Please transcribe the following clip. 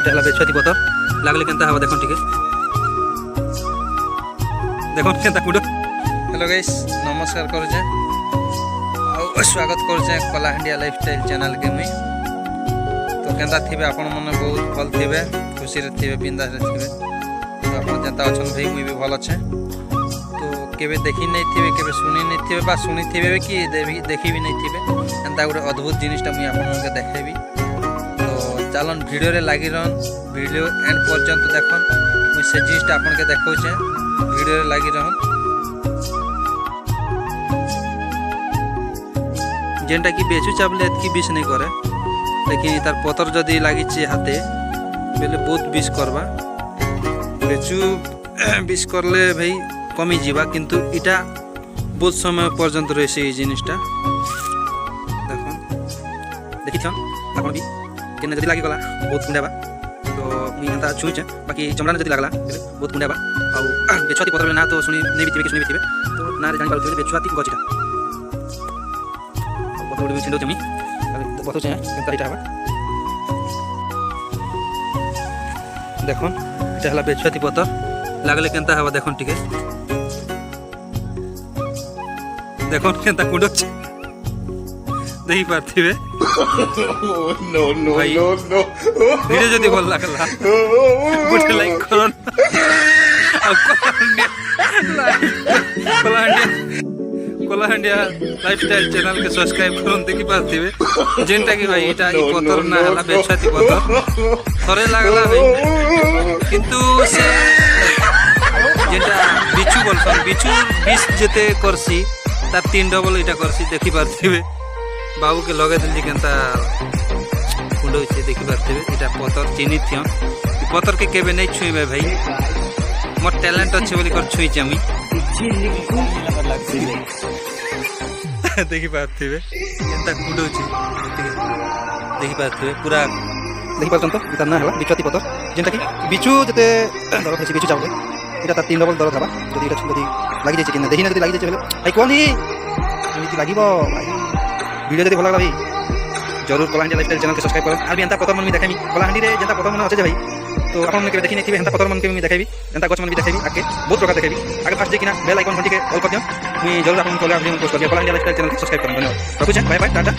এটা বেছুয়াতি পতর লাগলে কেনতা হবা দেখুন টিকে দেখুন কেনতা কুড়ো। हेलो गाइस नमस्कार करुचे आ स्वागत करुचे कलाहांडिया लाइफस्टाइल चैनल के मुई। तो केनता थिबे आपण मन बहुत भल थिबे खुशी रे थिबे बिंदास रे थिबे। तो आपण जनता अछन भाई मुई भी भल अच्छे। तो केबे देखि नहीं थिबे केबे सुनी नहीं थिबे बा सुनी थिबे कि देखि भी नहीं थिबे एंता गोटे अद्भुत जिनिसटा मुई आपण मन के देखेबी। तो चलन वीडियो रे लागि रहन वीडियो एंड पर्यंत देखन मुई से जिनिसटा आपण के देखौछे वीडियो रे लागि रहन जेनटा कि बेचू चावले एतकी विष नहीं करे लेकिन तार पतर जदि लगी हाथे बेले बहुत विष करवा बेचू विष करले भाई कमी जीवा किंतु इटा बहुत समय पर्यंत रही से जिनिसटा देख देखी आप भी केने जदि लगी गला बहुत कुंडाबा। तो मुझे एंता छुईचे बाकी चमड़ा जदि लगला बहुत कुंडाबा आ बेछुआती पतर ना तो सुनी नहीं भी सुनी भी तो ना जानी पारे बेछुआती गछटा भी छिंडो जमी बहुत है देखन এটা হলা বেছুয়াতি পতর লাগলে কেনতা হবা দেখুন টিকে দেখুন কেনতা কুড়ছে দেখি পারথিবে। No no no no video যদি ভালো লাগলা গুড লাইক করুন कलाहांडिया लाइफस्टाइल चैनल के सब्सक्राइब करूँ देखी पारे जेनटा कि भाई इटा ई पतर ना हला बेछुआती पतर थरे लागला भाई किंतु से जेनटा बिचू बोलसन बिचू बीस जेते करसी तार 3 डबल इटा करसी देखी पारे बाबू के लगे दिल केनता कुंडोइछे देखी पारे इटा पतर चिनी थियन पतर के केबे नहीं छुईबे भाई मोर टैलेंट अच्छे बोली कर छुईचे আমি देखी पारे एंता कुडोची देखी पारे पूरा देखी पारछन तो इतना ना हला बिछुआती पतर जेनटा कि बिचू जते दरद है बिचू चावले इटा 3 डबल दरद हवा जदि इटा जदि लागि जाय कि देखि ना जदि लागि जाय भाई कोन ही एमिति लागिबो भाई वीडियो जदि भल लागला भाई जरूर कलाहांडिया लाइफस्टाइल चैनल के सब्सक्राइब करन आर भी एंता पतर मन मी देखामी कलाहांडी रे जेंता पतर मन अच्छे भाई। तो आपन मन के देखि नहीं थिबे एंता पतर मन के मी देखाबी एंता गछ मन भी देखाबी आगे बहुत प्रकार देखाबी आगे फास्ट देखिना बेल आइकन घंटी के ऑल कर दियो मुई जरूर आपन को पोस्ट कर दियो कलाहांडिया लाइफस्टाइल चैनल के सब्सक्राइब करन। धन्यवाद रखुछे बाय बाय टाटा।